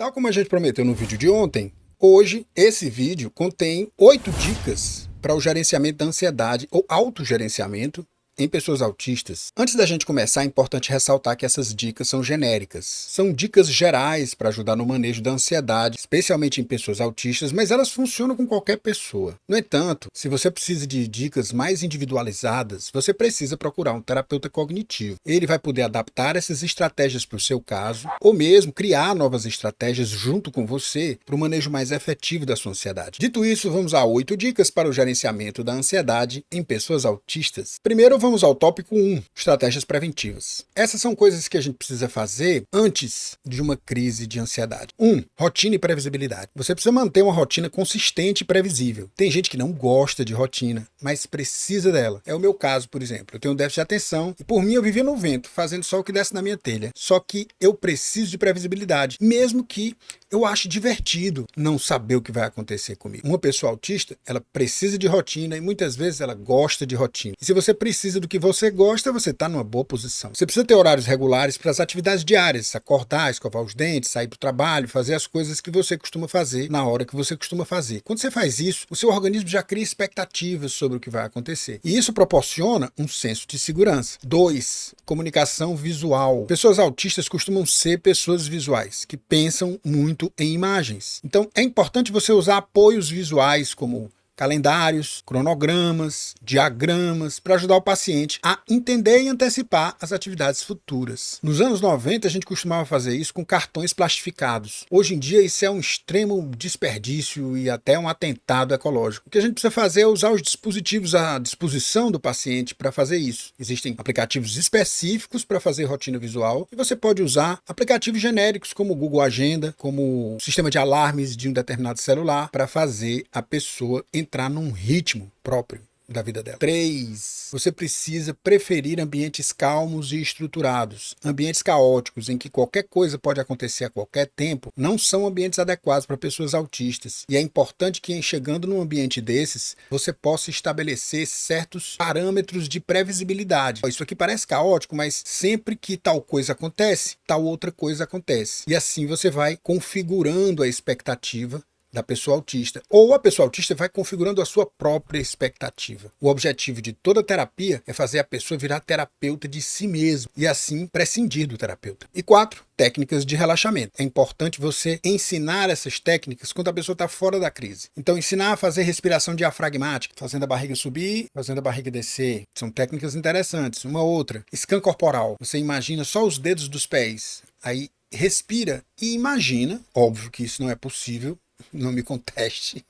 Tal como a gente prometeu no vídeo de ontem, hoje esse vídeo contém 8 dicas para o gerenciamento da ansiedade ou autogerenciamento em pessoas autistas. Antes da gente começar, é importante ressaltar que essas dicas são genéricas. São dicas gerais para ajudar no manejo da ansiedade, especialmente em pessoas autistas, mas elas funcionam com qualquer pessoa. No entanto, se você precisa de dicas mais individualizadas, você precisa procurar um terapeuta cognitivo. Ele vai poder adaptar essas estratégias para o seu caso, ou mesmo criar novas estratégias junto com você para o manejo mais efetivo da sua ansiedade. Dito isso, vamos a 8 dicas para o gerenciamento da ansiedade em pessoas autistas. Primeiro, vamos ao tópico 1, estratégias preventivas. Essas são coisas que a gente precisa fazer antes de uma crise de ansiedade. 1. Rotina e previsibilidade. Você precisa manter uma rotina consistente e previsível. Tem gente que não gosta de rotina, mas precisa dela. É o meu caso, por exemplo. Eu tenho déficit de atenção e por mim eu vivia no vento, fazendo só o que desce na minha telha. Só que eu preciso de previsibilidade, mesmo que eu ache divertido não saber o que vai acontecer comigo. Uma pessoa autista, ela precisa de rotina e muitas vezes ela gosta de rotina. E se você precisa do que você gosta, você está numa boa posição. Você precisa ter horários regulares para as atividades diárias, acordar, escovar os dentes, sair para o trabalho, fazer as coisas que você costuma fazer na hora que você costuma fazer. Quando você faz isso, o seu organismo já cria expectativas sobre o que vai acontecer. E isso proporciona um senso de segurança. 2. Comunicação visual. Pessoas autistas costumam ser pessoas visuais, que pensam muito em imagens. Então, é importante você usar apoios visuais como calendários, cronogramas, diagramas, para ajudar o paciente a entender e antecipar as atividades futuras. Nos anos 90, a gente costumava fazer isso com cartões plastificados. Hoje em dia, isso é um extremo desperdício e até um atentado ecológico. O que a gente precisa fazer é usar os dispositivos à disposição do paciente para fazer isso. Existem aplicativos específicos para fazer rotina visual e você pode usar aplicativos genéricos como o Google Agenda, como o sistema de alarmes de um determinado celular para fazer a pessoa entrar num ritmo próprio da vida dela. 3. Você precisa preferir ambientes calmos e estruturados. Ambientes caóticos, em que qualquer coisa pode acontecer a qualquer tempo, não são ambientes adequados para pessoas autistas. E é importante que, chegando num ambiente desses, você possa estabelecer certos parâmetros de previsibilidade. Isso aqui parece caótico, mas sempre que tal coisa acontece, tal outra coisa acontece. E assim você vai configurando a expectativa da pessoa autista, ou a pessoa autista vai configurando a sua própria expectativa. O objetivo de toda terapia é fazer a pessoa virar terapeuta de si mesmo e assim prescindir do terapeuta. E 4, técnicas de relaxamento. É importante você ensinar essas técnicas quando a pessoa está fora da crise. Então, ensinar a fazer respiração diafragmática, fazendo a barriga subir, fazendo a barriga descer. São técnicas interessantes. Uma outra, scan corporal. Você imagina só os dedos dos pés, aí respira e imagina, óbvio que isso não é possível, não me conteste.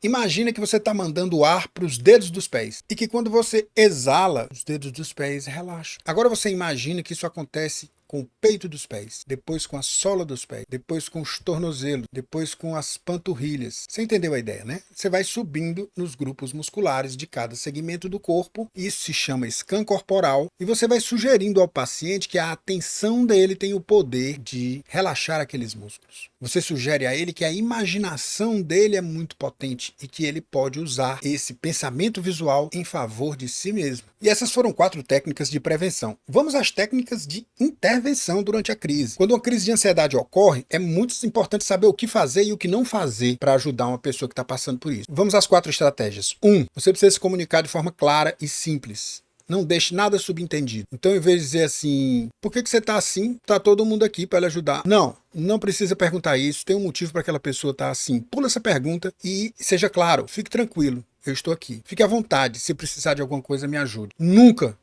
Imagina que você está mandando ar para os dedos dos pés e que quando você exala, os dedos dos pés relaxam. Agora você imagina que isso acontece com o peito dos pés, depois com a sola dos pés, depois com os tornozelos, depois com as panturrilhas. Você entendeu a ideia, né? Você vai subindo nos grupos musculares de cada segmento do corpo, isso se chama scan corporal, e você vai sugerindo ao paciente que a atenção dele tem o poder de relaxar aqueles músculos. Você sugere a ele que a imaginação dele é muito potente e que ele pode usar esse pensamento visual em favor de si mesmo. E essas foram 4 técnicas de prevenção. Vamos às técnicas de intervenção durante a crise. Quando uma crise de ansiedade ocorre, é muito importante saber o que fazer e o que não fazer para ajudar uma pessoa que está passando por isso. Vamos às 4 estratégias. 1. Você precisa se comunicar de forma clara e simples. Não deixe nada subentendido. Então, em vez de dizer assim, por que você está assim? Está todo mundo aqui para lhe ajudar. Não precisa perguntar isso. Tem um motivo para aquela pessoa estar assim. Pula essa pergunta e seja claro, fique tranquilo. Eu estou aqui. Fique à vontade. Se precisar de alguma coisa, me ajude. Nunca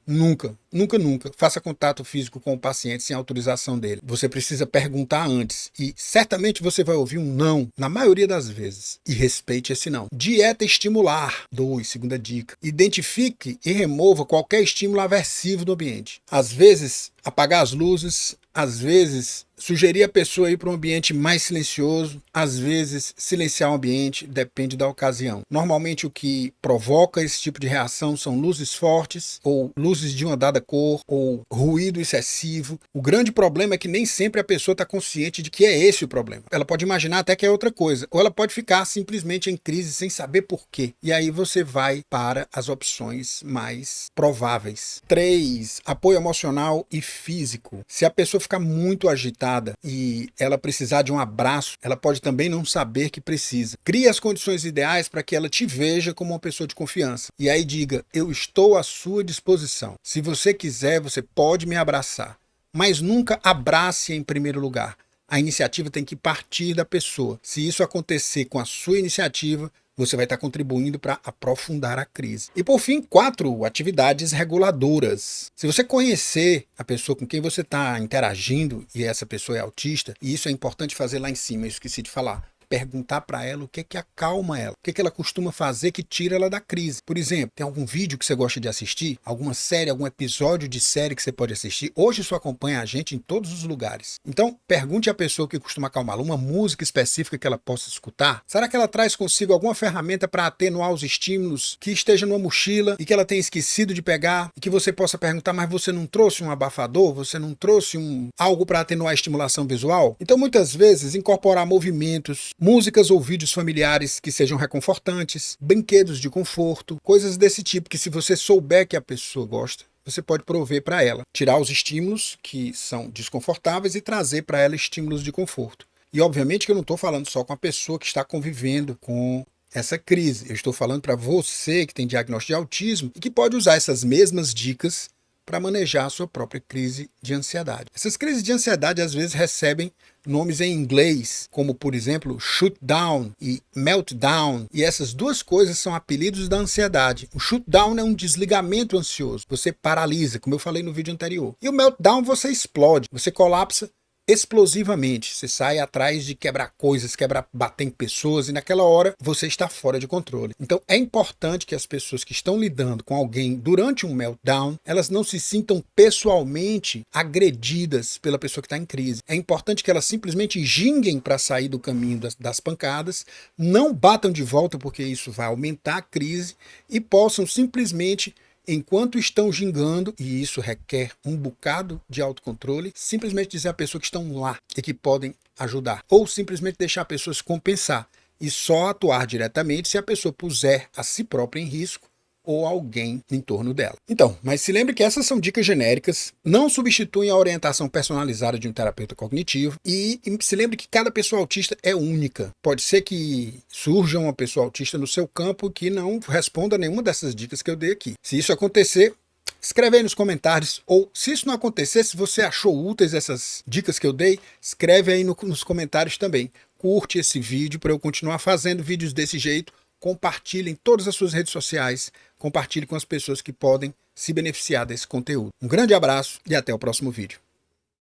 faça contato físico com o paciente sem autorização dele. Você precisa perguntar antes. E certamente você vai ouvir um não, na maioria das vezes. E respeite esse não. Dieta estimular. 2, segunda dica. Identifique e remova qualquer estímulo aversivo do ambiente. Às vezes, apagar as luzes. Às vezes, sugerir a pessoa ir para um ambiente mais silencioso, às vezes silenciar o ambiente, depende da ocasião. Normalmente o que provoca esse tipo de reação são luzes fortes, ou luzes de uma dada cor, ou ruído excessivo. O grande problema é que nem sempre a pessoa está consciente de que é esse o problema. Ela pode imaginar até que é outra coisa, ou ela pode ficar simplesmente em crise sem saber por quê. E aí você vai para as opções mais prováveis. 3. Apoio emocional e físico. Se a pessoa ficar muito agitada e ela precisar de um abraço, ela pode também não saber que precisa. Crie as condições ideais para que ela te veja como uma pessoa de confiança. E aí diga, eu estou à sua disposição. Se você quiser, você pode me abraçar. Mas nunca abrace em primeiro lugar. A iniciativa tem que partir da pessoa. Se isso acontecer com a sua iniciativa, você vai estar contribuindo para aprofundar a crise. E por fim, 4 atividades reguladoras. Se você conhecer a pessoa com quem você está interagindo e essa pessoa é autista, e isso é importante fazer lá em cima, eu esqueci de falar, perguntar para ela o que é que acalma ela, o que é que ela costuma fazer que tira ela da crise. Por exemplo, tem algum vídeo que você gosta de assistir? Alguma série, algum episódio de série que você pode assistir? Hoje isso acompanha a gente em todos os lugares. Então, pergunte à pessoa o que costuma acalmá-la, uma música específica que ela possa escutar. Será que ela traz consigo alguma ferramenta para atenuar os estímulos que esteja numa mochila e que ela tenha esquecido de pegar e que você possa perguntar, mas você não trouxe um abafador? Você não trouxe algo para atenuar a estimulação visual? Então, muitas vezes, incorporar movimentos, músicas ou vídeos familiares que sejam reconfortantes, brinquedos de conforto, coisas desse tipo que se você souber que a pessoa gosta, você pode prover para ela. Tirar os estímulos que são desconfortáveis e trazer para ela estímulos de conforto. E obviamente que eu não estou falando só com a pessoa que está convivendo com essa crise. Eu estou falando para você que tem diagnóstico de autismo e que pode usar essas mesmas dicas para manejar a sua própria crise de ansiedade. Essas crises de ansiedade às vezes recebem nomes em inglês, como por exemplo shutdown e meltdown, e essas duas coisas são apelidos da ansiedade. O shutdown é um desligamento ansioso, você paralisa, como eu falei no vídeo anterior. E o meltdown você explode, você colapsa explosivamente, você sai atrás de quebrar coisas, bater em pessoas e naquela hora você está fora de controle. Então é importante que as pessoas que estão lidando com alguém durante um meltdown, elas não se sintam pessoalmente agredidas pela pessoa que está em crise. É importante que elas simplesmente ginguem para sair do caminho das pancadas, não batam de volta porque isso vai aumentar a crise e possam simplesmente, enquanto estão gingando, e isso requer um bocado de autocontrole, simplesmente dizer à pessoa que estão lá e que podem ajudar. Ou simplesmente deixar a pessoa se compensar e só atuar diretamente se a pessoa puser a si própria em risco ou alguém em torno dela. Então, mas se lembre que essas são dicas genéricas, não substituem a orientação personalizada de um terapeuta cognitivo e se lembre que cada pessoa autista é única. Pode ser que surja uma pessoa autista no seu campo que não responda a nenhuma dessas dicas que eu dei aqui. Se isso acontecer, escreve aí nos comentários, ou se isso não acontecer, se você achou úteis essas dicas que eu dei, escreve aí nos comentários também. Curte esse vídeo para eu continuar fazendo vídeos desse jeito. Compartilhe em todas as suas redes sociais, compartilhe com as pessoas que podem se beneficiar desse conteúdo. Um grande abraço e até o próximo vídeo.